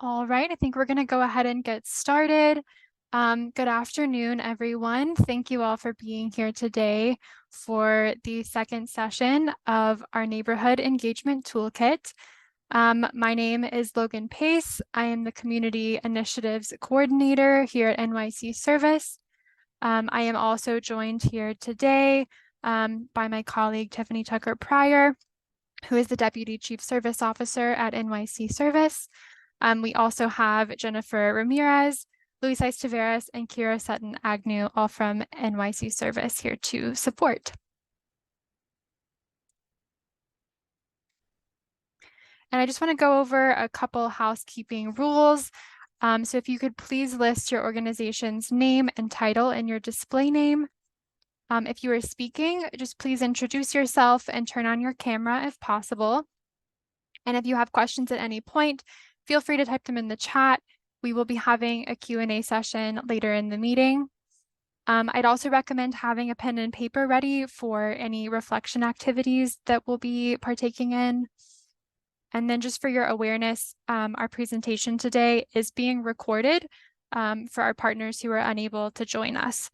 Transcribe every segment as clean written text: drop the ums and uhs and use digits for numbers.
All right, I think we're going to go ahead and get started. Good afternoon, everyone. Thank you all for being here today for the second session of our Neighborhood Engagement Toolkit. My name is Logan Pace. I am the Community Initiatives Coordinator here at NYC Service. I am also joined here today by my colleague Tiffany Tucker Pryor, who is the Deputy Chief Service Officer at NYC Service. We also have Jennifer Ramirez, Luis Taveras, and Kira Sutton Agnew, all from NYC Service here to support. And I just want to go over a couple housekeeping rules. So if you could please list your organization's name and title in your display name. If you are speaking, just please introduce yourself and turn on your camera if possible. And if you have questions at any point, feel free to type them in the chat. We will be having a Q&A session later in the meeting. I'd also recommend having a pen and paper ready for any reflection activities that we'll be partaking in. And then just for your awareness, our presentation today is being recorded for our partners who are unable to join us.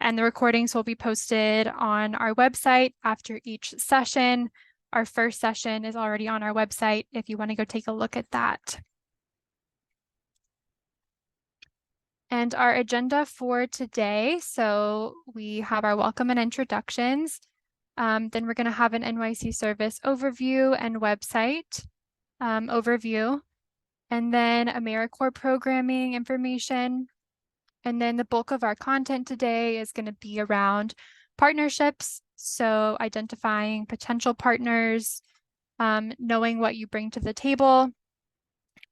And the recordings will be posted on our website after each session. Our first session is already on our website if you want to go take a look at that. And our agenda for today, so we have our welcome and introductions. Then we're going to have an NYC Service overview and website overview. And then AmeriCorps programming information. And then the bulk of our content today is going to be around partnerships. So identifying potential partners, knowing what you bring to the table,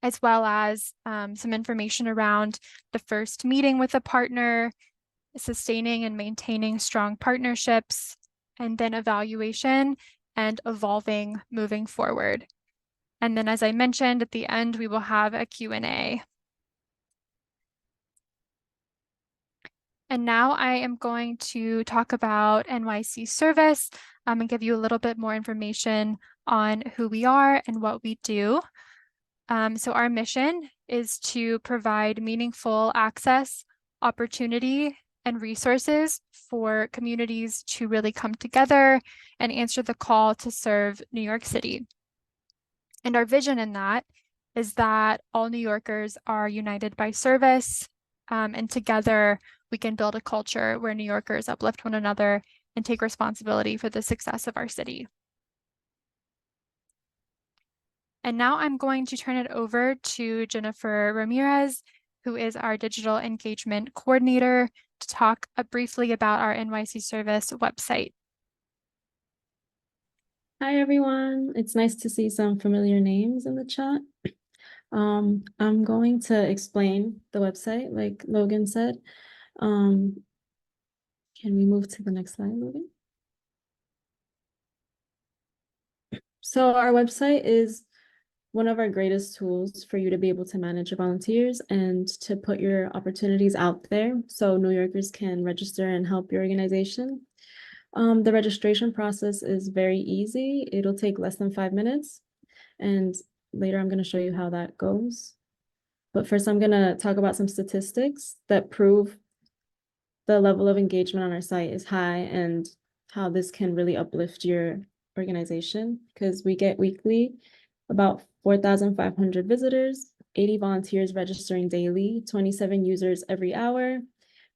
as well as some information around the first meeting with a partner, sustaining and maintaining strong partnerships, and then evaluation and evolving moving forward. And then, as I mentioned, at the end, we will have a Q&A. And now I am going to talk about NYC Service and give you a little bit more information on who we are and what we do. So our mission is to provide meaningful access, opportunity, and resources for communities to really come together and answer the call to serve New York City. And our vision in that is that all New Yorkers are united by service, and together we can build a culture where New Yorkers uplift one another and take responsibility for the success of our city. And now I'm going to turn it over to Jennifer Ramirez, who is our Digital Engagement Coordinator, to talk briefly about our NYC Service website. Hi, everyone. It's nice to see some familiar names in the chat. I'm going to explain the website, like Logan said. Can we move to the next slide, Logan? So our website is one of our greatest tools for you to be able to manage your volunteers and to put your opportunities out there so New Yorkers can register and help your organization. The registration process is very easy. It'll take less than 5 minutes. And later I'm going to show you how that goes. But first, I'm going to talk about some statistics that prove the level of engagement on our site is high and how this can really uplift your organization, because we get weekly about 4,500 visitors, 80 volunteers registering daily, 27 users every hour,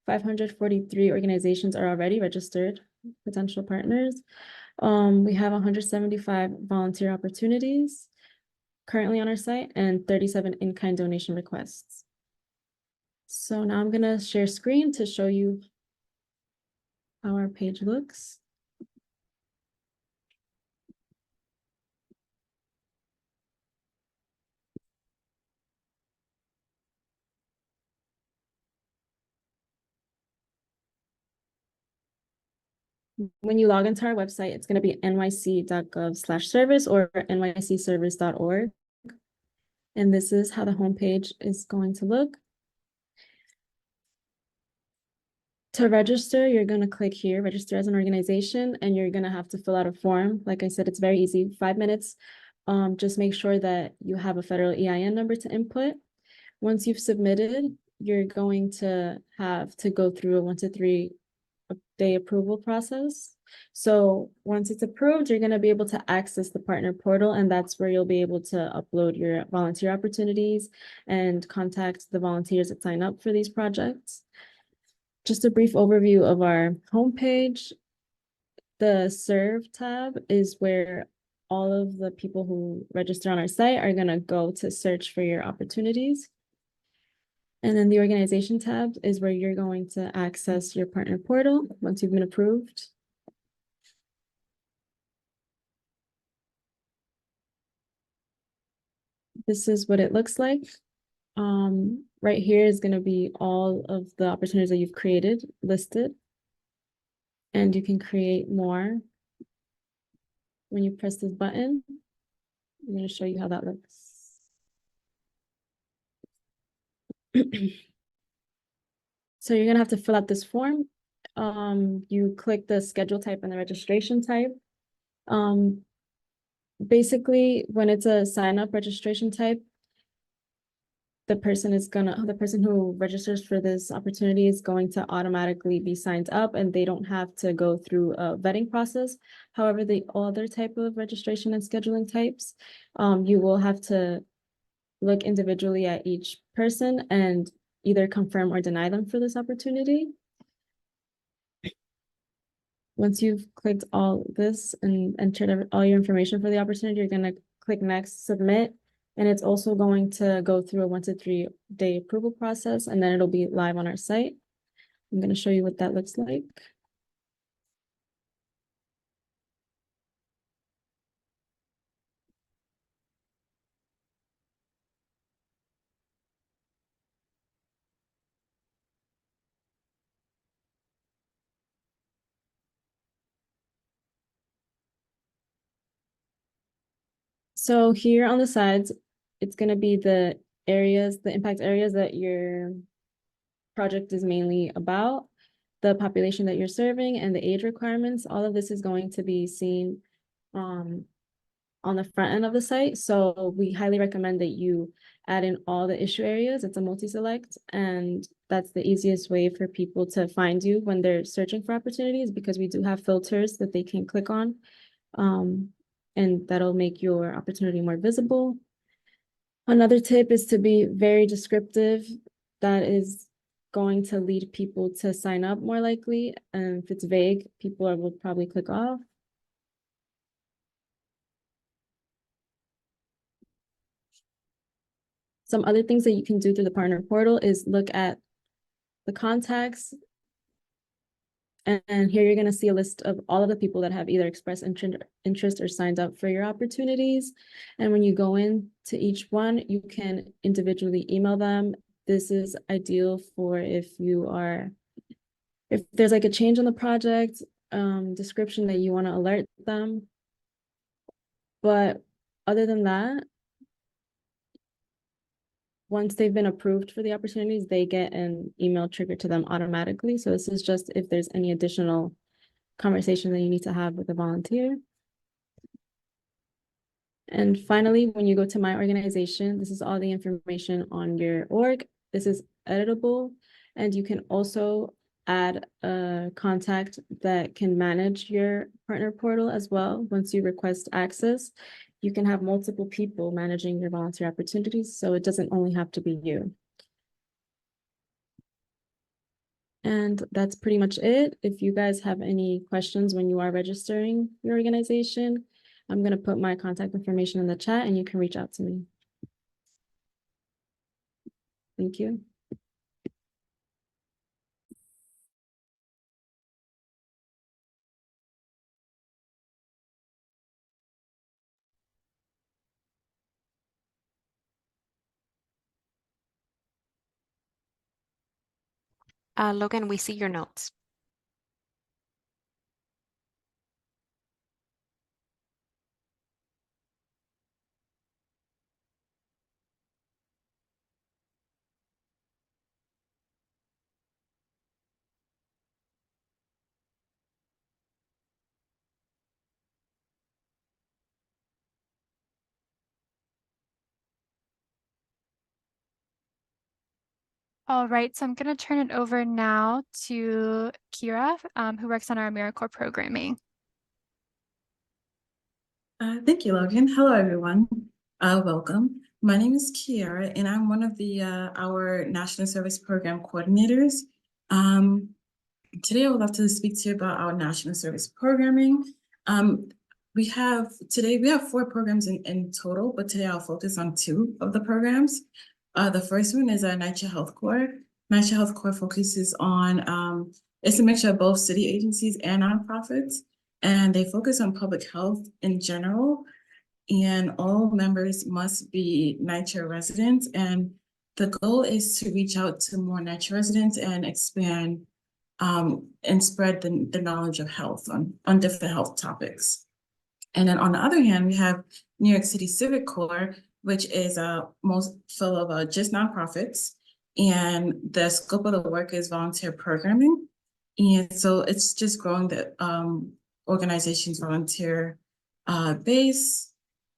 543 organizations are already registered, potential partners. We have 175 volunteer opportunities currently on our site and 37 in-kind donation requests. So now I'm going to share screen to show you how our page looks. When you log into our website, it's going to be nyc.gov/service or nycservice.org. And this is how the homepage is going to look. To register, you're going to click here, register as an organization, and you're going to have to fill out a form. Like I said, it's very easy, 5 minutes. Just make sure that you have a federal EIN number to input. Once you've submitted, you're going to have to go through a 1 to 3 day approval process. So once it's approved, you're going to be able to access the partner portal, and that's where you'll be able to upload your volunteer opportunities and contact the volunteers that sign up for these projects. Just a brief overview of our homepage. The serve tab is where all of the people who register on our site are going to go to search for your opportunities. And then the organization tab is where you're going to access your partner portal once you've been approved. This is what it looks like. Right here is going to be all of the opportunities that you've created listed. And you can create more when you press this button. I'm going to show you how that looks. So you're going to have to fill out this form. You click the schedule type and the registration type. Basically, when it's a sign up registration type, the person who registers for this opportunity is going to automatically be signed up, and they don't have to go through a vetting process. However, the other type of registration and scheduling types, you will have to look individually at each person and either confirm or deny them for this opportunity. Once you've clicked all this and entered all your information for the opportunity, you're going to click next, submit, and it's also going to go through a 1 to 3 day approval process, and then it'll be live on our site. I'm going to show you what that looks like. So here on the sides, it's going to be the areas, the impact areas that your project is mainly about, the population that you're serving, and the age requirements. All of this is going to be seen on the front end of the site. So we highly recommend that you add in all the issue areas. It's a multi-select, and that's the easiest way for people to find you when they're searching for opportunities, because we do have filters that they can click on. And that'll make your opportunity more visible. Another tip is to be very descriptive. That is going to lead people to sign up more likely. And if it's vague, people will probably click off. Some other things that you can do through the partner portal is look at the contacts. And here you're going to see a list of all of the people that have either expressed interest or signed up for your opportunities. And when you go in to each one, you can individually email them. This is ideal for if there's like a change on the project description that you want to alert them. But other than that, once they've been approved for the opportunities, they get an email triggered to them automatically. So this is just if there's any additional conversation that you need to have with a volunteer. And finally, when you go to my organization, this is all the information on your org. This is editable, and you can also add a contact that can manage your partner portal as well. Once you request access, you can have multiple people managing your volunteer opportunities, so it doesn't only have to be you. And that's pretty much it. If you guys have any questions when you are registering your organization, I'm going to put my contact information in the chat and you can reach out to me. Thank you. Logan, we see your notes. All right, so I'm going to turn it over now to Kira, who works on our AmeriCorps programming. Thank you, Logan. Hello, everyone. Welcome. My name is Kiara, and I'm one of the our National Service Program coordinators. Today, I would love to speak to you about our National Service Programming. We have 4 programs in total, but today I'll focus on 2 of the programs. The first one is our NYCHA Health Corps. NYCHA Health Corps focuses on it's a mixture of both city agencies and nonprofits, and they focus on public health in general. And all members must be NYCHA residents, and the goal is to reach out to more NYCHA residents and expand and spread the knowledge of health on different health topics. And then on the other hand, we have New York City Civic Corps, which is most full of just nonprofits, and the scope of the work is volunteer programming. And so it's just growing the organization's volunteer base.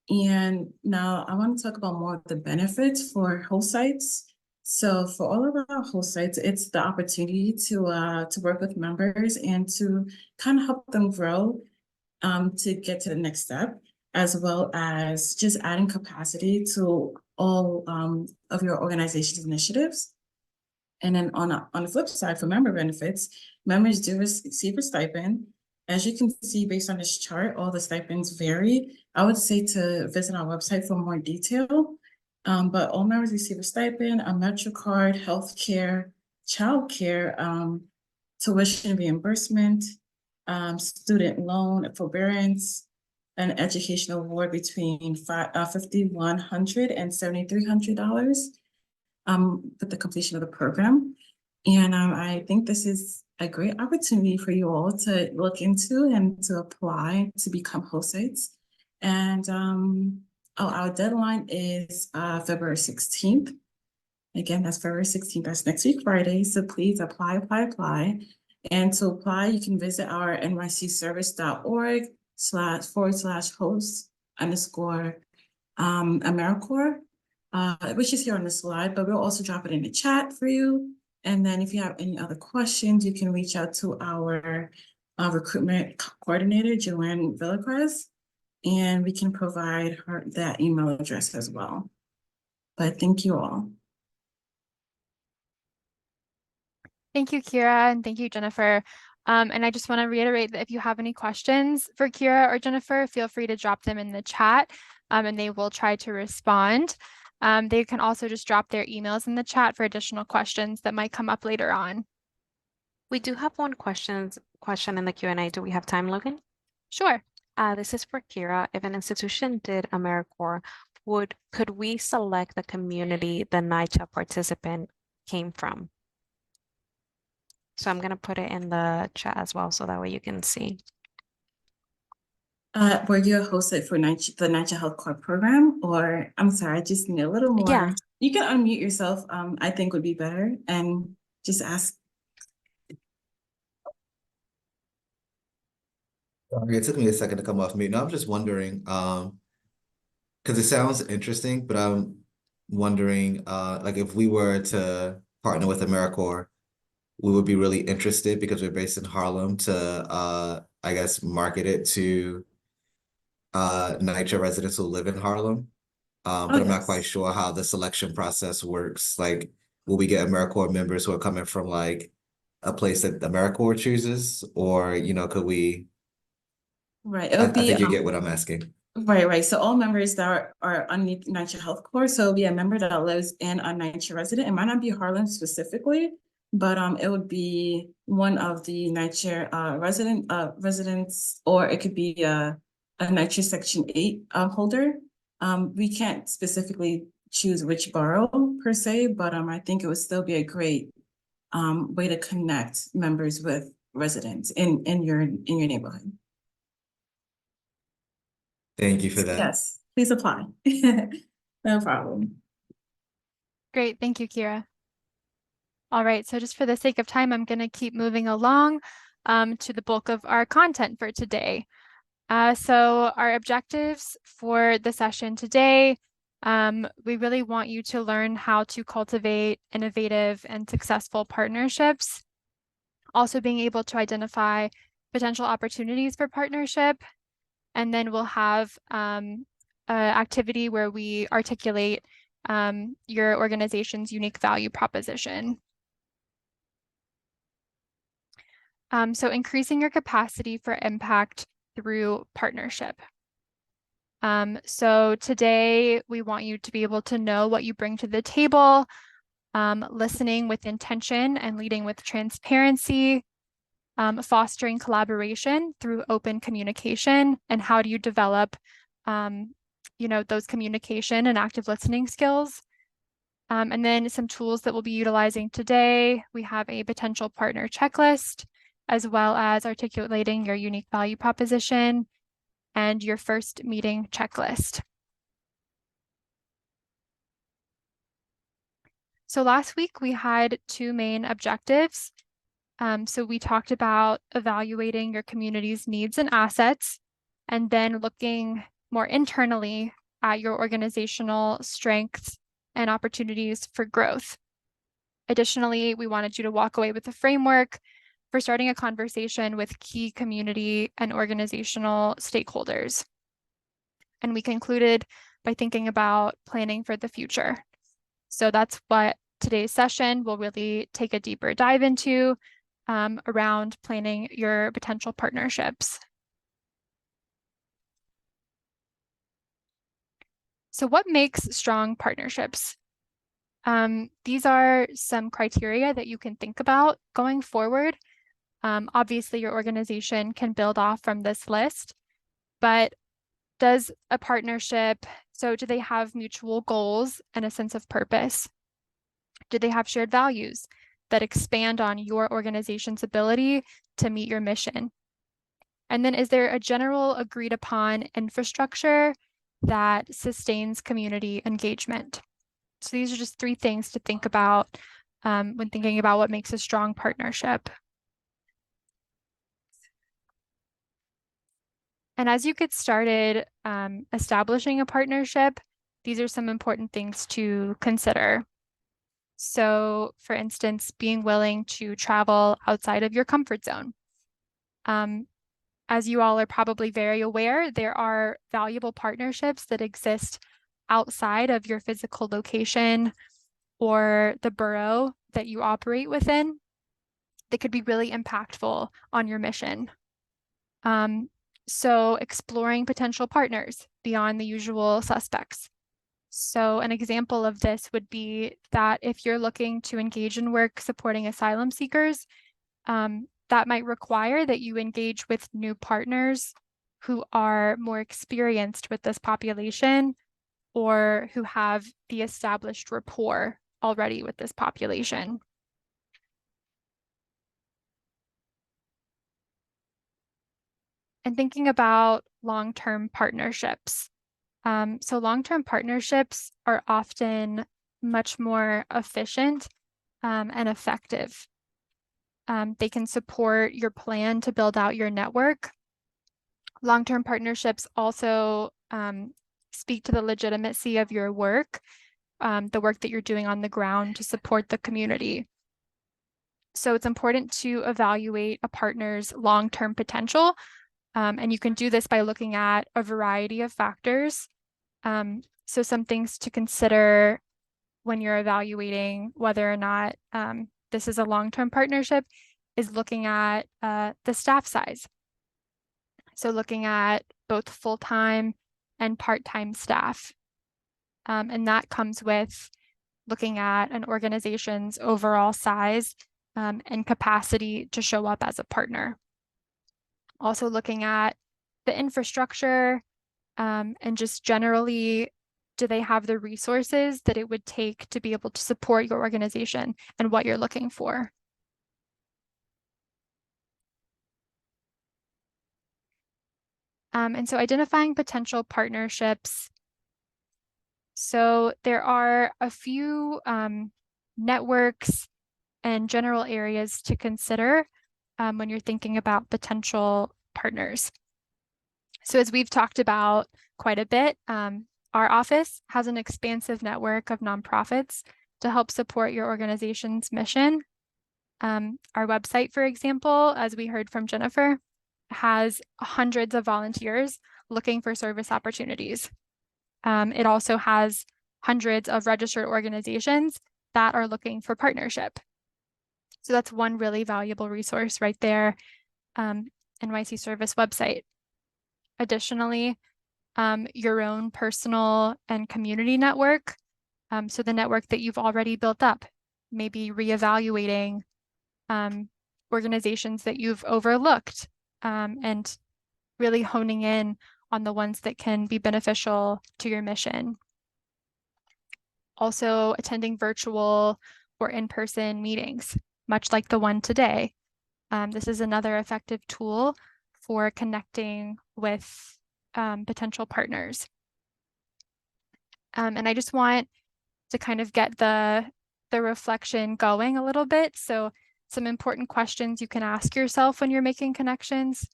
And now I want to talk about more of the benefits for host sites. So for all of our host sites, it's the opportunity to work with members and to kind of help them grow to get to the next step, as well as just adding capacity to all of your organization's initiatives. And then on the flip side, for member benefits, members do receive a stipend. As you can see, based on this chart, all the stipends vary. I would say to visit our website for more detail. But all members receive a stipend, a MetroCard, healthcare, childcare, tuition reimbursement, student loan forbearance, an educational award between $5,100 and $7,300 with the completion of the program. And I think this is a great opportunity for you all to look into and to apply to become host sites. And our deadline is February 16th. Again, that's February 16th. That's next week, Friday. So please apply. And to apply, you can visit our nycservice.org/host_AmeriCorps, which is here on the slide, but we'll also drop it in the chat for you. And then if you have any other questions, you can reach out to our recruitment coordinator, Joanne Villacrez, and we can provide her that email address as well. But thank you all. Thank you, Kira, and thank you, Jennifer. And I just want to reiterate that if you have any questions for Kira or Jennifer, feel free to drop them in the chat, and they will try to respond. They can also just drop their emails in the chat for additional questions that might come up later on. We do have one question in the Q&A. Do we have time, Logan? Sure. This is for Kira. If an institution did AmeriCorps, could we select the community the NYCHA participant came from? So I'm going to put it in the chat as well, so that way you can see. Were you a host site for the NYCHA Health Corps program? Or I'm sorry, I just need a little more. Yeah. You can unmute yourself, I think would be better, and just ask. Sorry, it took me a second to come off mute. No, I'm just wondering, because it sounds interesting, but I'm wondering, like if we were to partner with AmeriCorps, we would be really interested because we're based in Harlem to, I guess, market it to NYCHA residents who live in Harlem. But I'm not quite sure how the selection process works. Like, will we get AmeriCorps members who are coming from like a place that AmeriCorps chooses, or could we? Right, it would I be. think you get what I'm asking. Right. So all members that are underneath NYCHA Health Corps, so it'll be a member that lives in a NYCHA resident. It might not be Harlem specifically, but it would be one of the NYCHA residents, or it could be a NYCHA Section 8 holder. We can't specifically choose which borough per se, but I think it would still be a great way to connect members with residents in your neighborhood. Thank you for that. Yes, please apply. No problem. Great. Thank you, Kira. All right. So just for the sake of time, I'm going to keep moving along to the bulk of our content for today. So our objectives for the session today, We really want you to learn how to cultivate innovative and successful partnerships. Also being able to identify potential opportunities for partnership. And then we'll have an activity where we articulate your organization's unique value proposition. So increasing your capacity for impact through partnership. So today we want you to be able to know what you bring to the table, listening with intention and leading with transparency, fostering collaboration through open communication, and how do you develop, those communication and active listening skills. And then some tools that we'll be utilizing today. We have a potential partner checklist, as well as articulating your unique value proposition and your first meeting checklist. So last week we had 2 main objectives. So we talked about evaluating your community's needs and assets, and then looking more internally at your organizational strengths and opportunities for growth. Additionally, we wanted you to walk away with a framework for starting a conversation with key community and organizational stakeholders. And we concluded by thinking about planning for the future. So that's what today's session will really take a deeper dive into, around planning your potential partnerships. So what makes strong partnerships? These are some criteria that you can think about going forward. Obviously, your organization can build off from this list, but does a partnership, so do they have mutual goals and a sense of purpose? Do they have shared values that expand on your organization's ability to meet your mission? And then is there a general agreed upon infrastructure that sustains community engagement? So these are just 3 things to think about when thinking about what makes a strong partnership. And as you get started establishing a partnership, these are some important things to consider. So for instance, being willing to travel outside of your comfort zone. As you all are probably very aware, there are valuable partnerships that exist outside of your physical location or the borough that you operate within that could be really impactful on your mission. So exploring potential partners beyond the usual suspects. So an example of this would be that if you're looking to engage in work supporting asylum seekers, that might require that you engage with new partners who are more experienced with this population or who have the established rapport already with this population. And thinking about long-term partnerships. So long-term partnerships are often much more efficient and effective. They can support your plan to build out your network. Long-term partnerships also speak to the legitimacy of your work, the work that you're doing on the ground to support the community. So it's important to evaluate a partner's long-term potential. And you can do this by looking at a variety of factors. So some things to consider when you're evaluating whether or not this is a long-term partnership is looking at the staff size. So looking at both full-time and part-time staff. And that comes with looking at an organization's overall size and capacity to show up as a partner. Also looking at the infrastructure and just generally, do they have the resources that it would take to be able to support your organization and what you're looking for? And so identifying potential partnerships. So there are a few networks and general areas to consider when you're thinking about potential partners. So as we've talked about quite a bit, Our office has an expansive network of nonprofits to help support your organization's mission. Our website, for example, as we heard from Jennifer, has hundreds of volunteers looking for service opportunities. It also has hundreds of registered organizations that are looking for partnership. So that's one really valuable resource right there, NYC Service website. Additionally, your own personal and community network. So the network that you've already built up, maybe reevaluating organizations that you've overlooked, and really honing in on the ones that can be beneficial to your mission. Also attending virtual or in-person meetings, much like the one today. This is another effective tool for connecting with potential partners. And I just want to kind of get the reflection going a little bit. So some important questions you can ask yourself when you're making connections.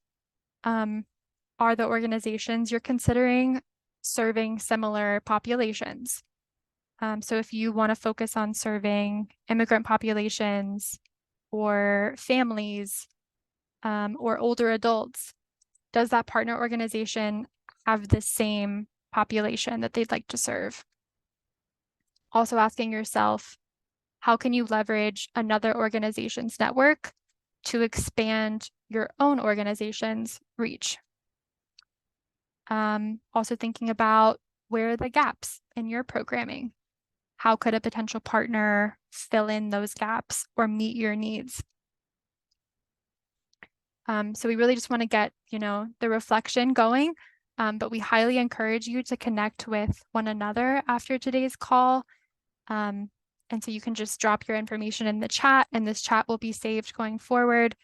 Are the organizations you're considering serving similar populations? So if you want to focus on serving immigrant populations or families or older adults, does that partner organization have the same population that they'd like to serve? Also asking yourself, how can you leverage another organization's network to expand your own organization's reach? Also thinking about where are the gaps in your programming? How could a potential partner fill in those gaps or meet your needs? So we really just want to get, the reflection going, but we highly encourage you to connect with one another after today's call. And so you can just drop your information in the chat, and this chat will be saved going forward.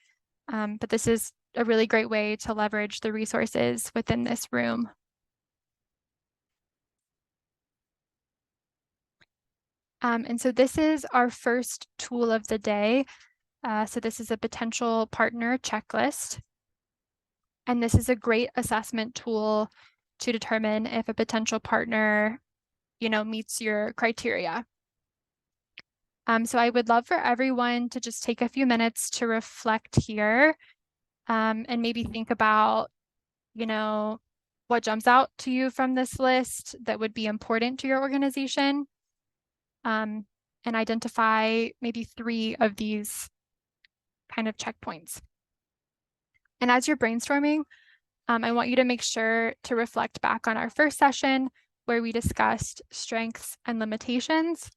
But this is a really great way to leverage the resources within this room. And so this is our first tool of the day. So this is a potential partner checklist. And this is a great assessment tool to determine if a potential partner, meets your criteria. So I would love for everyone to just take a few minutes to reflect here, and maybe think about, what jumps out to you from this list that would be important to your organization, and identify maybe 3 of these kind of checkpoints. And as you're brainstorming, I want you to make sure to reflect back on our first session where we discussed strengths and limitations.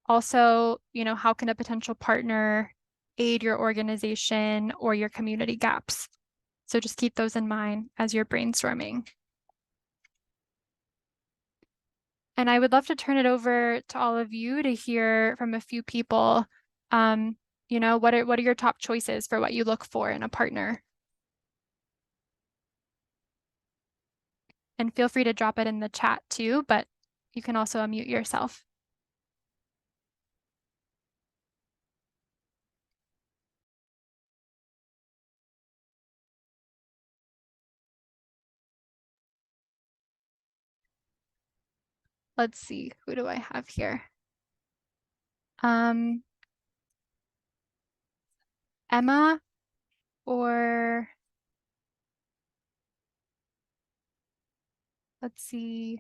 Also, how can a potential partner aid your organization or your community gaps? So just keep those in mind as you're brainstorming. And I would love to turn it over to all of you to hear from a few people. What are your top choices for what you look for in a partner? And feel free to drop it in the chat too, but you can also unmute yourself. Let's see, who do I have here? Emma or let's see,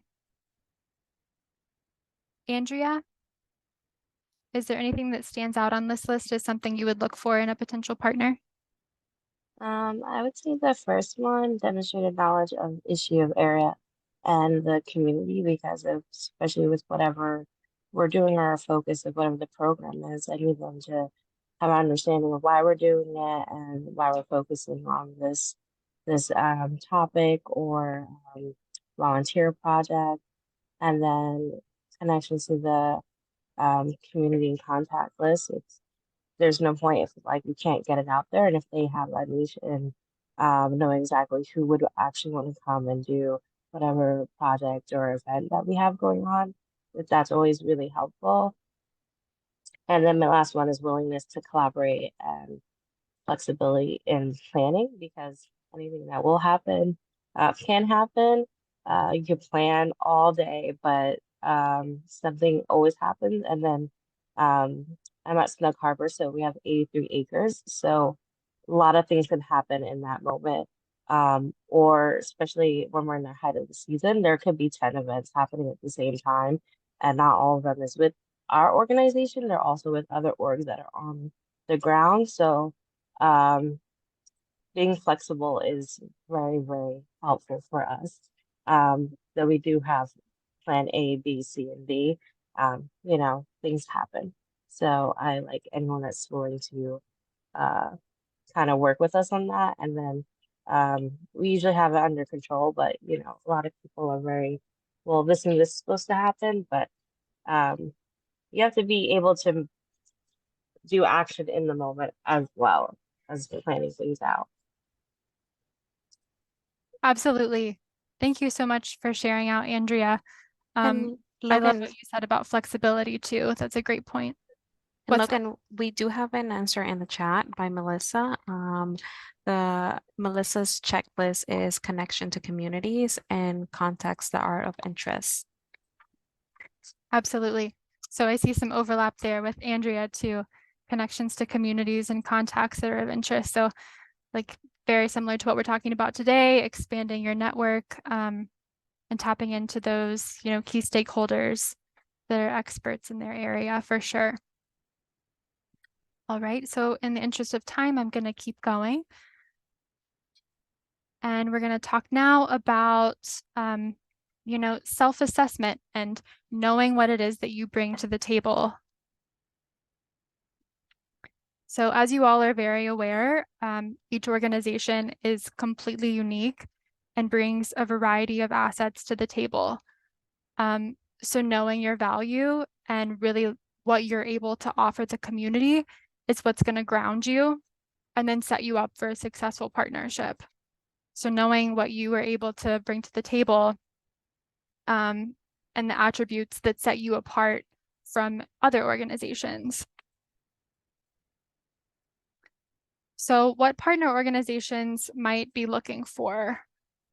Andrea? Is there anything that stands out on this list as something you would look for in a potential partner? I would say the first one, demonstrated knowledge of issue of area and the community, because of, especially with whatever we're doing, or our focus of whatever the program is, I need them to have an understanding of why we're doing it and why we're focusing on this topic or volunteer project. And then connections to the community and contact list. There's no point if we can't get it out there, and if they have that niche and know exactly who would actually want to come and do whatever project or event that we have going on, that's always really helpful. And then my last one is willingness to collaborate and flexibility in planning, because anything that will happen can happen. you can plan all day, but something always happens. And then I'm at Snug Harbor, so we have 83 acres. So a lot of things can happen in that moment. Or especially when we're in the height of the season, there could be 10 events happening at the same time, and not all of them is with our organization. They're also with other orgs that are on the ground. So being flexible is very, very helpful for us. That we do have plan A, B, C, and D. You know, things happen. So I like anyone that's willing to kind of work with us on that. And then we usually have it under control, but you know, a lot of people are very, well, this and this is supposed to happen, but you have to be able to do action in the moment as well as planning things out. Absolutely. Thank you so much for sharing out, Andrea. And I love Logan, what you said about flexibility too. That's a great point. and What's that? Logan, we do have an answer in the chat by Melissa. Melissa's checklist is connection to communities and context that are of interest. Absolutely. So I see some overlap there with Andrea too, connections to communities and contacts that are of interest. So like very similar to what we're talking about today, expanding your network and tapping into those, you know, key stakeholders that are experts in their area for sure. All right, so in the interest of time, I'm going to keep going. And we're going to talk now about, you know, self-assessment and knowing what it is that you bring to the table. So as you all are very aware, each organization is completely unique and brings a variety of assets to the table. So knowing your value and really what you're able to offer the community is what's going to ground you and then set you up for a successful partnership. So knowing what you are able to bring to the table and the attributes that set you apart from other organizations. So what partner organizations might be looking for?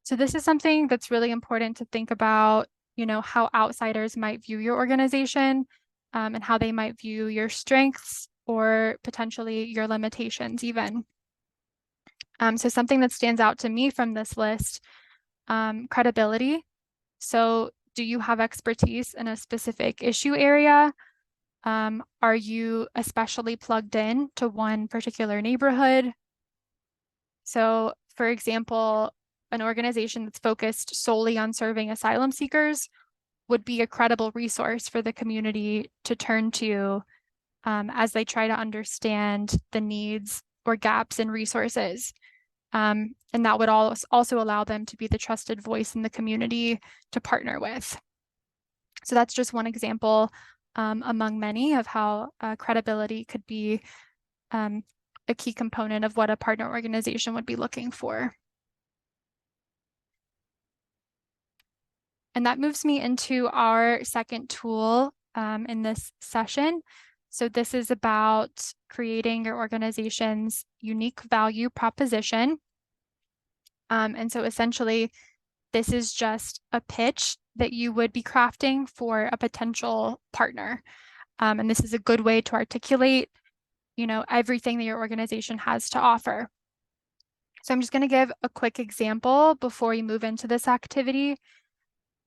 So this is something that's really important to think about, you know, how outsiders might view your organization and how they might view your strengths or potentially your limitations even. So something that stands out to me from this list, credibility. So do you have expertise in a specific issue area? Are you especially plugged in to one particular neighborhood? So for example, an organization that's focused solely on serving asylum seekers would be a credible resource for the community to turn to as they try to understand the needs or gaps in resources. And that would also allow them to be the trusted voice in the community to partner with. So that's just one example among many of how credibility could be a key component of what a partner organization would be looking for. And that moves me into our second tool in this session. So this is about creating your organization's unique value proposition. And so essentially, this is just a pitch that you would be crafting for a potential partner. And this is a good way to articulate, you know, everything that your organization has to offer. So I'm just going to give a quick example before we move into this activity.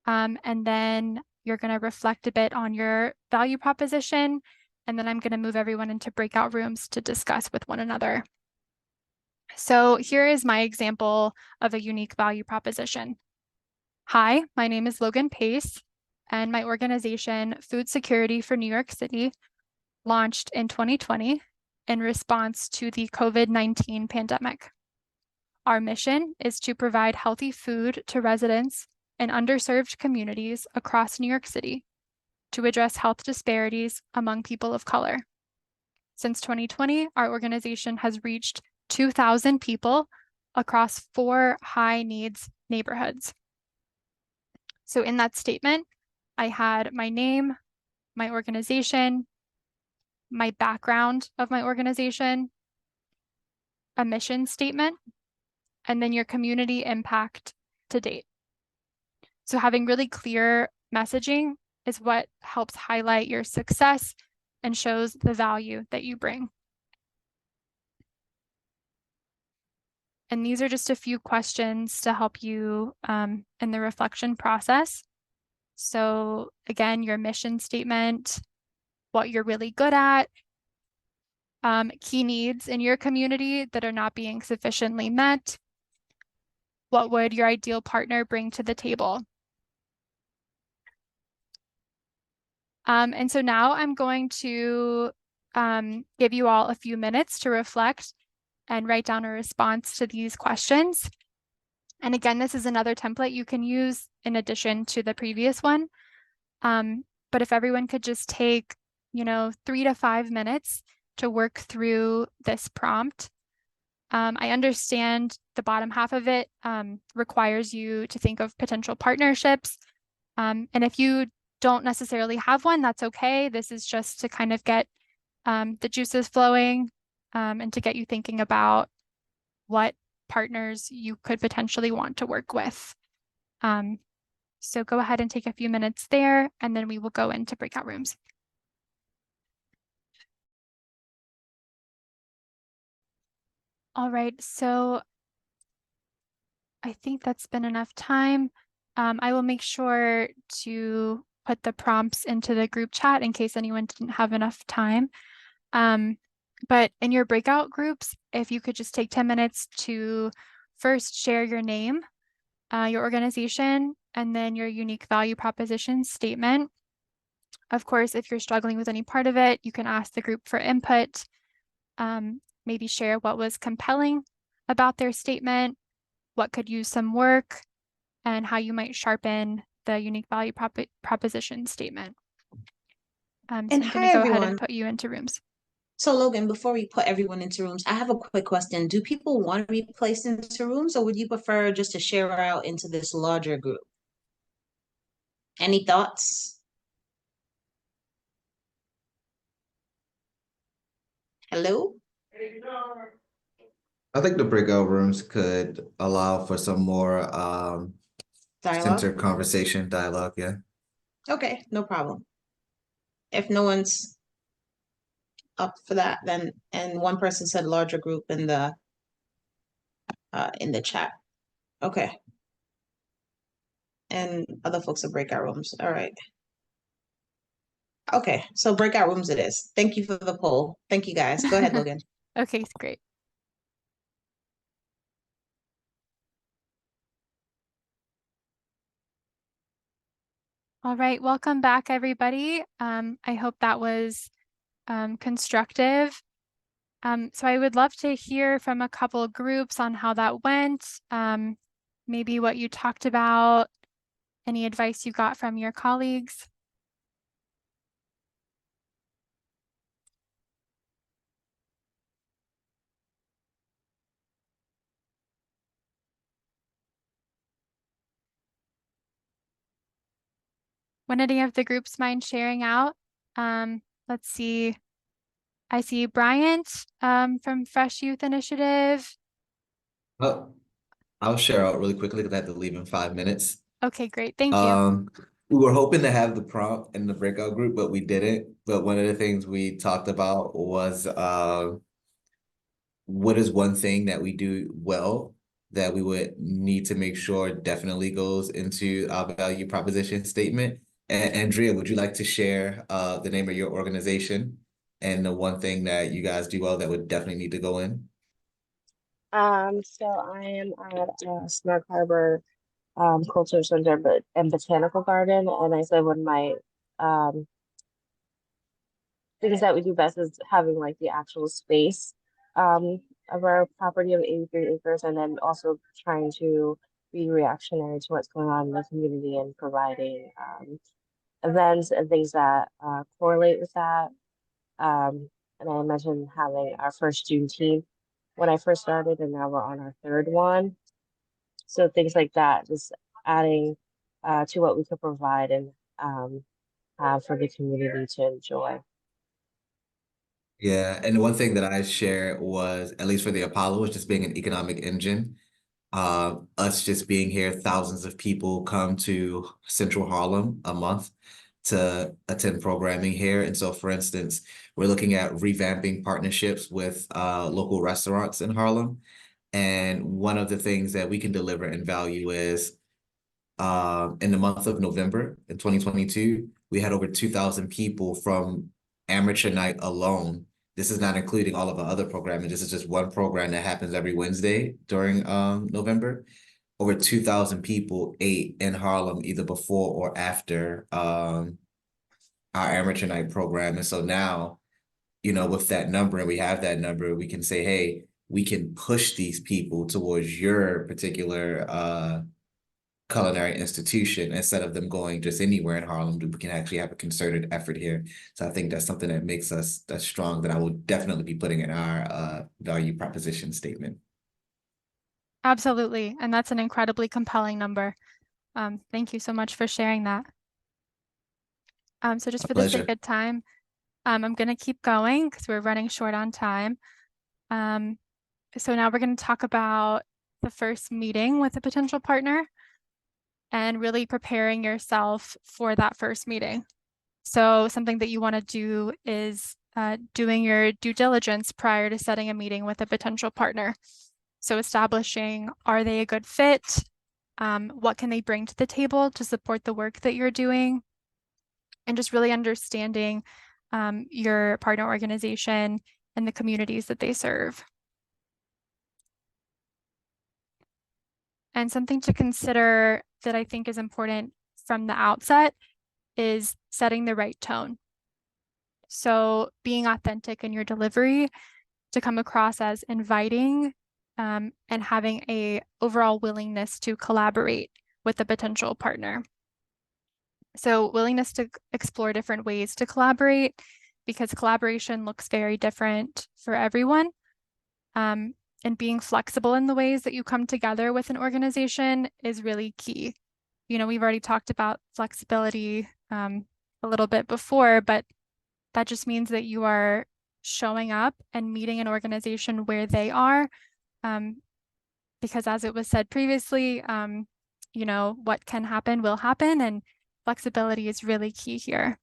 And then you're going to reflect a bit on your value proposition. And then I'm going to move everyone into breakout rooms to discuss with one another. So here is my example of a unique value proposition. Hi, my name is Logan Pace, and my organization, Food Security for New York City, launched in 2020 in response to the COVID-19 pandemic. Our mission is to provide healthy food to residents in underserved communities across New York City to address health disparities among people of color. Since 2020, our organization has reached 2,000 people across 4 high needs neighborhoods. So in that statement, I had my name, my organization, my background of my organization, a mission statement, and then your community impact to date. So having really clear messaging is what helps highlight your success and shows the value that you bring. And these are just a few questions to help you in the reflection process. So again, your mission statement, what you're really good at, key needs in your community that are not being sufficiently met. What would your ideal partner bring to the table? And so now I'm going to give you all a few minutes to reflect and write down a response to these questions. And again, this is another template you can use in addition to the previous one. But if everyone could just take, 3 to 5 minutes to work through this prompt. I understand the bottom half of it requires you to think of potential partnerships. And if you don't necessarily have one, that's okay. This is just to kind of get the juices flowing and to get you thinking about what partners you could potentially want to work with. So go ahead and take a few minutes there, and then we will go into breakout rooms. All right, so I think that's been enough time. I will make sure to put the prompts into the group chat in case anyone didn't have enough time. But in your breakout groups, if you could just take 10 minutes to first share your name, your organization, and then your unique value proposition statement. Of course, if you're struggling with any part of it, you can ask the group for input, maybe share what was compelling about their statement, what could use some work, and how you might sharpen the unique value proposition statement. So I'm And going hi, to go ahead everyone. and put you into rooms. So Logan, before we put everyone into rooms, I have a quick question. Do people want to be placed into rooms, or would you prefer just to share out into this larger group? Any thoughts? Hello? I think the breakout rooms could allow for some more Dialogue? centered conversation, dialogue, yeah. Okay, no problem. If no one's up for that, then, and one person said larger group in the chat. Okay. And other folks are breakout rooms. All right. Okay, so breakout rooms it is. Thank you for the poll. Thank you, guys. Go ahead, Logan. Okay, great. All right, welcome back, everybody. I hope that was constructive. So I would love to hear from a couple groups on how that went, maybe what you talked about, any advice you got from your colleagues. Would any of the groups mind sharing out? Let's see. I see Bryant from Fresh Youth Initiative. Oh, I'll share out really quickly because I have to leave in 5 minutes. Okay, great. Thank you. We were hoping to have the prompt in the breakout group, but we didn't. But one of the things we talked about was what is one thing that we do well that we would need to make sure definitely goes into our value proposition statement. And Andrea, would you like to share the name of your organization and the one thing that you guys do well that would definitely need to go in? So I am at Snark Harbor Culture Center and Botanical Garden, and I said one of my things that we do best is having like the actual space of our property of 83 acres, and then also trying to be reactionary to what's going on in the community and providing events and things that correlate with that. And I mentioned having our first Juneteenth when I first started, and now we're on our third one. So things like that, just adding to what we could provide and have for the community to enjoy. Yeah, and the one thing that I shared was, at least for the Apollo, was just being an economic engine. Us just being here, thousands of people come to Central Harlem a month to attend programming here. And so, for instance, we're looking at revamping partnerships with local restaurants in Harlem. And one of the things that we can deliver in value is in the month of November in 2022, we had over 2,000 people from Amateur Night alone. This is not including all of the other programming. This is just one program that happens every Wednesday during November. Over 2,000 people ate in Harlem either before or after our Amateur Night program. And so now, with that number, and we have that number, we can say, hey, we can push these people towards your particular culinary institution instead of them going just anywhere in Harlem. We can actually have a concerted effort here. So I think that's something that makes us that strong, that I will definitely be putting in our value proposition statement. Absolutely. And that's an incredibly compelling number. Thank you so much for sharing that. So just for the sake pleasure. of time, I'm going to keep going because we're running short on time. So now we're going to talk about the first meeting with a potential partner and really preparing yourself for that first meeting. So something that you want to do is doing your due diligence prior to setting a meeting with a potential partner. So establishing, are they a good fit? What can they bring to the table to support the work that you're doing? And just really understanding your partner organization and the communities that they serve. And something to consider that I think is important from the outset is setting the right tone. So being authentic in your delivery to come across as inviting and having a overall willingness to collaborate with a potential partner. So willingness to explore different ways to collaborate, because collaboration looks very different for everyone. And being flexible in the ways that you come together with an organization is really key. We've already talked about flexibility a little bit before, but that just means that you are showing up and meeting an organization where they are. Because as it was said previously, what can happen will happen, and flexibility is really key here.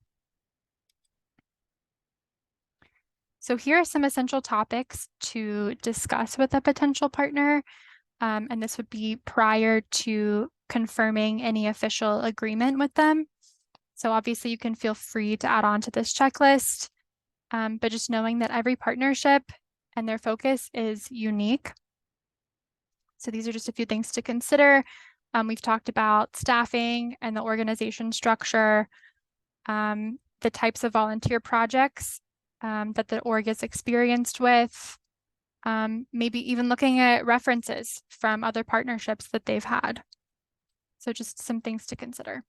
So here are some essential topics to discuss with a potential partner, and this would be prior to confirming any official agreement with them. So obviously you can feel free to add on to this checklist, but just knowing that every partnership and their focus is unique. So these are just a few things to consider. We've talked about staffing and the organization structure, the types of volunteer projects that the org is experienced with, maybe even looking at references from other partnerships that they've had. So just some things to consider.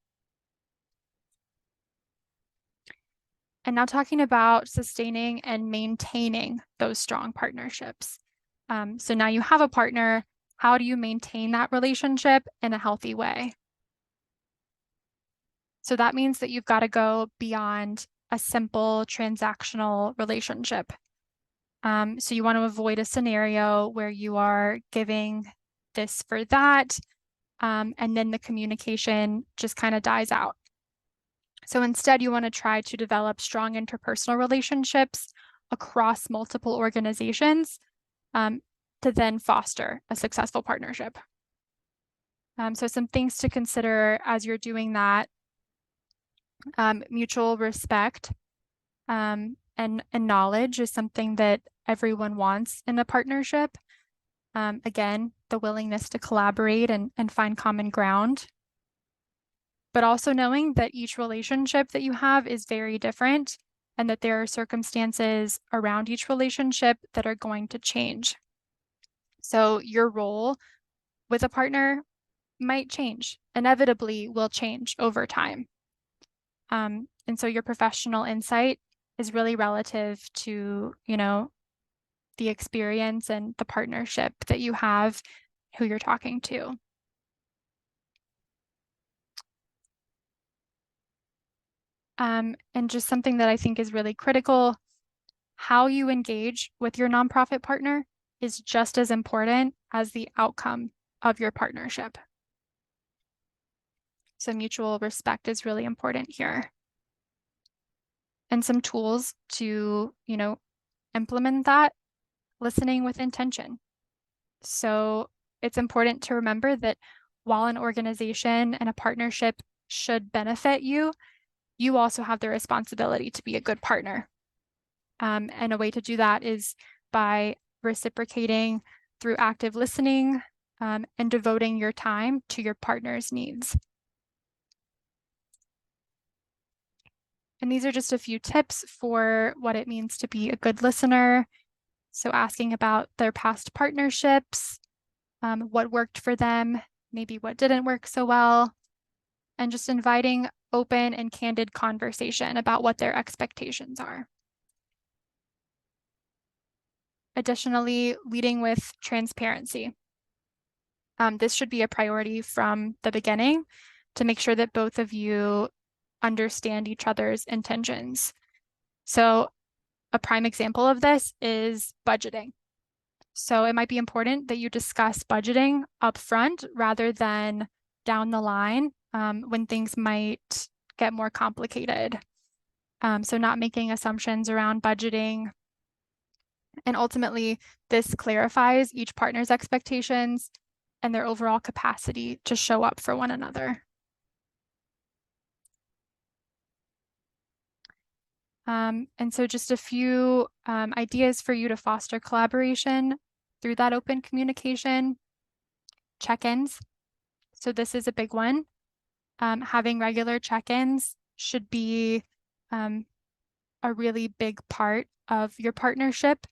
And now talking about sustaining and maintaining those strong partnerships. So now you have a partner, how do you maintain that relationship in a healthy way? So that means that you've got to go beyond a simple transactional relationship. So you want to avoid a scenario where you are giving this for that, and then the communication just kind of dies out. So instead, you want to try to develop strong interpersonal relationships across multiple organizations to then foster a successful partnership. So some things to consider as you're doing that: mutual respect and knowledge is something that everyone wants in a partnership. Again, the willingness to collaborate and find common ground. But also knowing that each relationship that you have is very different and that there are circumstances around each relationship that are going to change. So your role with a partner might change, inevitably will change over time. And so your professional insight is really relative to, the experience and the partnership that you have, who you're talking to. And just something that I think is really critical, how you engage with your nonprofit partner is just as important as the outcome of your partnership. So mutual respect is really important here. And some tools to, implement that: listening with intention. So it's important to remember that while an organization and a partnership should benefit you, you also have the responsibility to be a good partner. And a way to do that is by reciprocating through active listening, and devoting your time to your partner's needs. And these are just a few tips for what it means to be a good listener. So asking about their past partnerships, what worked for them, maybe what didn't work so well, and just inviting open and candid conversation about what their expectations are. Additionally, leading with transparency. This should be a priority from the beginning to make sure that both of you understand each other's intentions. So a prime example of this is budgeting. So it might be important that you discuss budgeting up front rather than down the line, when things might get more complicated. So not making assumptions around budgeting. And ultimately, this clarifies each partner's expectations and their overall capacity to show up for one another. And so just a few ideas for you to foster collaboration through that open communication. Check-ins. So this is a big one. Having regular check-ins should be a really big part of your partnership.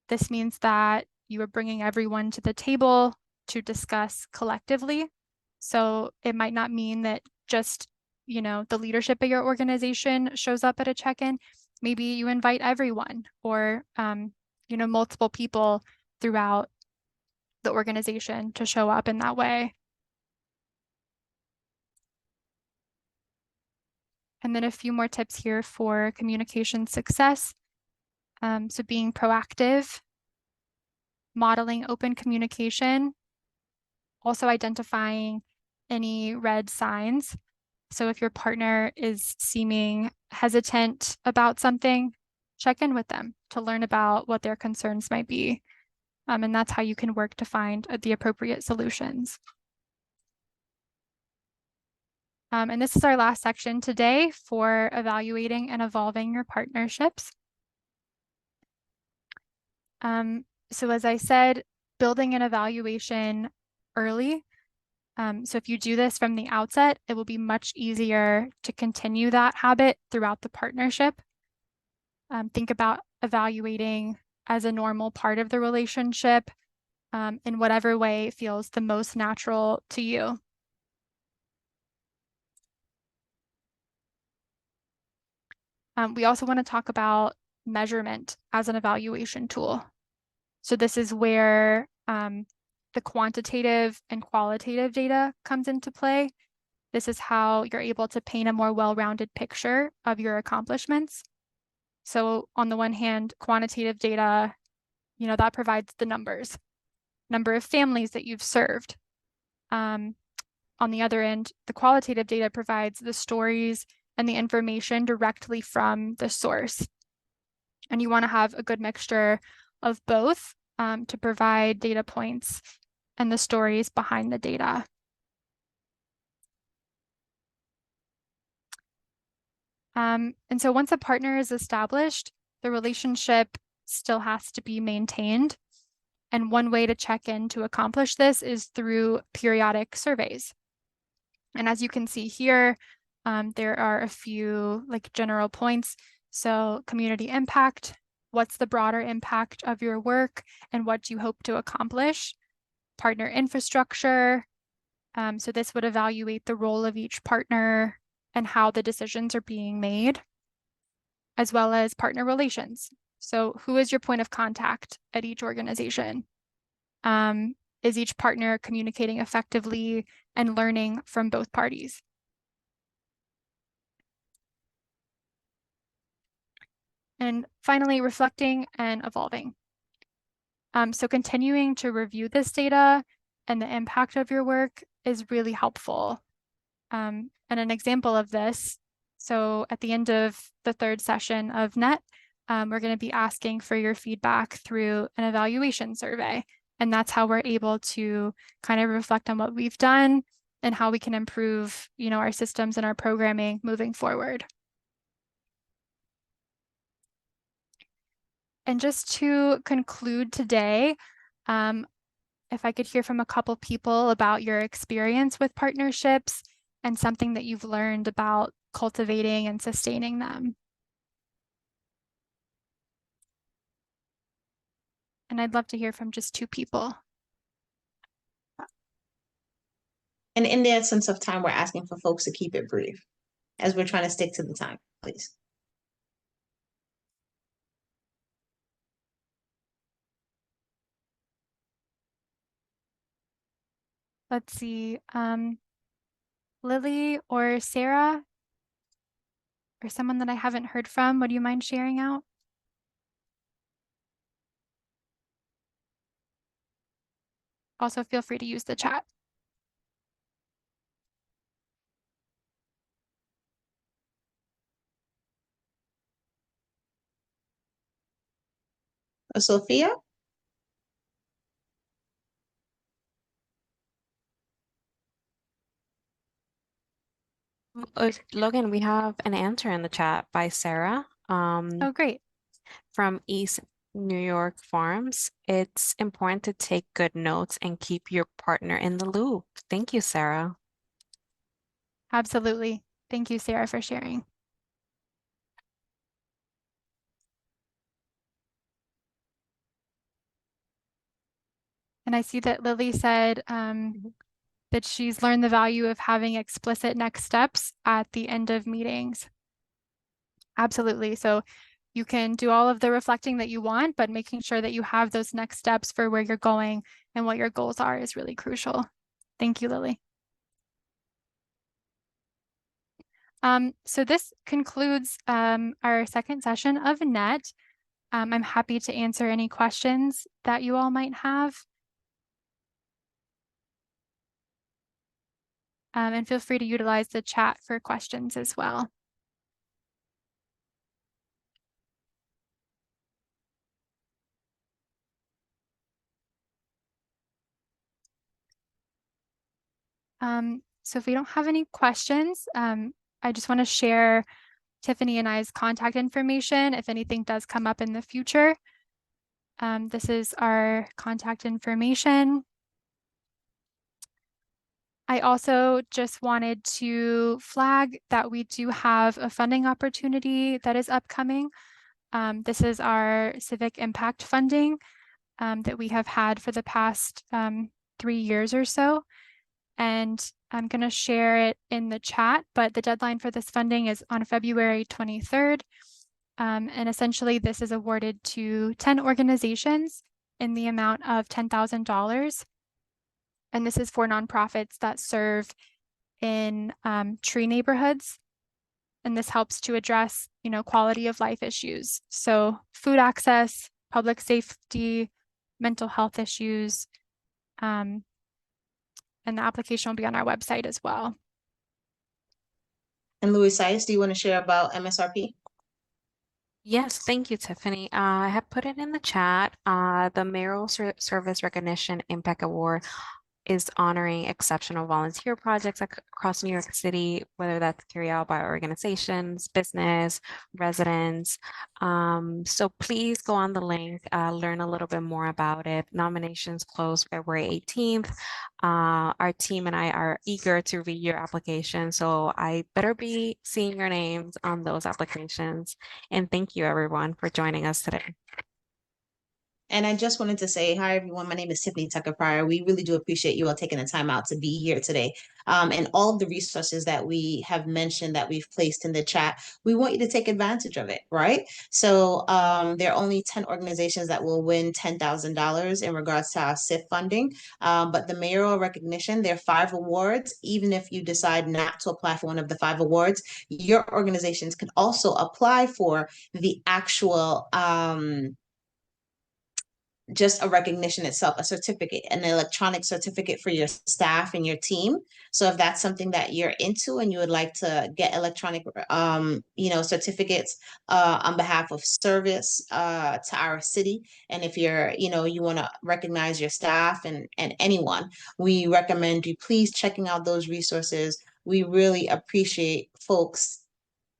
This means that you are bringing everyone to the table to discuss collectively. So it might not mean that just, the leadership of your organization shows up at a check-in. Maybe you invite everyone or, multiple people throughout the organization to show up in that way. And then a few more tips here for communication success. So being proactive, modeling open communication, also identifying any red signs. So if your partner is seeming hesitant about something, check in with them to learn about what their concerns might be. And that's how you can work to find the appropriate solutions. And this is our last section today for evaluating and evolving your partnerships. So as I said, building an evaluation early. So if you do this from the outset, it will be much easier to continue that habit throughout the partnership. Think about evaluating as a normal part of the relationship, in whatever way feels the most natural to you. We also want to talk about measurement as an evaluation tool. So this is where the quantitative and qualitative data comes into play. This is how you're able to paint a more well-rounded picture of your accomplishments. So on the one hand, quantitative data, that provides the numbers, number of families that you've served. On the other end, the qualitative data provides the stories and the information directly from the source. And you want to have a good mixture of both to provide data points and the stories behind the data. And so once a partner is established, the relationship still has to be maintained. And one way to check in to accomplish this is through periodic surveys. And as you can see here, there are a few general points. So community impact, what's the broader impact of your work and what do you hope to accomplish? Partner infrastructure. So this would evaluate the role of each partner and how the decisions are being made, as well as partner relations. So who is your point of contact at each organization? Is each partner communicating effectively and learning from both parties? And finally, reflecting and evolving. So continuing to review this data and the impact of your work is really helpful. And an example of this, so at the end of the third session of NET, we're going to be asking for your feedback through an evaluation survey. And that's how we're able to kind of reflect on what we've done and how we can improve, our systems and our programming moving forward. And just to conclude today, if I could hear from a couple people about your experience with partnerships and something that you've learned about cultivating and sustaining them. And I'd love to hear from just 2 people. And in the essence of time, we're asking for folks to keep it brief as we're trying to stick to the time, please. Let's see, Lily or Sarah, or someone that I haven't heard from, would you mind sharing out? Also, feel free to use the chat. Sophia? Logan, we have an answer in the chat by Sarah Oh, great. from East New York Farms. It's important to take good notes and keep your partner in the loop. Thank you, Sarah. Absolutely. Thank you, Sarah, for sharing. And I see that Lily said that she's learned the value of having explicit next steps at the end of meetings. Absolutely. So you can do all of the reflecting that you want, but making sure that you have those next steps for where you're going and what your goals are is really crucial. Thank you, Lily. So this concludes our second session of NET. I'm happy to answer any questions that you all might have. And feel free to utilize the chat for questions as well. So if we don't have any questions, I just want to share Tiffany and I's contact information if anything does come up in the future. This is our contact information. I also just wanted to flag that we do have a funding opportunity that is upcoming. This is our civic impact funding that we have had for the past 3 years or so. And I'm going to share it in the chat, but the deadline for this funding is on February 23rd. And essentially this is awarded to 10 organizations in the amount of $10,000. And this is for nonprofits that serve in tree neighborhoods. And this helps to address, quality of life issues. So food access, public safety, mental health issues, and the application will be on our website as well. And Louis Sias, do you want to share about MSRP? Yes, thank you, Tiffany. I have put it in the chat. The Mayoral Service Recognition Impact Award is honoring exceptional volunteer projects across New York City, whether that's carried out by organizations, business, residents. So please go on the link, learn a little bit more about it. Nominations close February 18th. Our team and I are eager to read your application, so I better be seeing your names on those applications. And thank you, everyone, for joining us today. And I just wanted to say, hi, everyone. My name is Tiffany Tucker Pryor. We really do appreciate you all taking the time out to be here today. And all of the resources that we have mentioned that we've placed in the chat, we want you to take advantage of it, right? So there are only 10 organizations that will win $10,000 in regards to our CIF funding. But the mayoral recognition, there are 5 awards. Even if you decide not to apply for one of the 5 awards, your organizations can also apply for the actual just a recognition itself, a certificate, an electronic certificate for your staff and your team. So if that's something that you're into and you would like to get electronic, certificates on behalf of service to our city, and if you're, you want to recognize your staff and anyone, we recommend you please checking out those resources. We really appreciate folks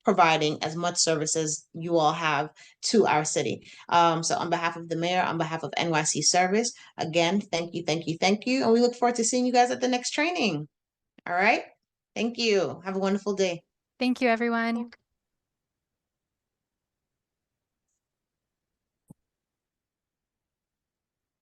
providing as much service as you all have to our city. So on behalf of the mayor, on behalf of NYC Service, again, thank you, thank you, thank you. And we look forward to seeing you guys at the next training. All right. Thank you. Have a wonderful day. Thank you, everyone.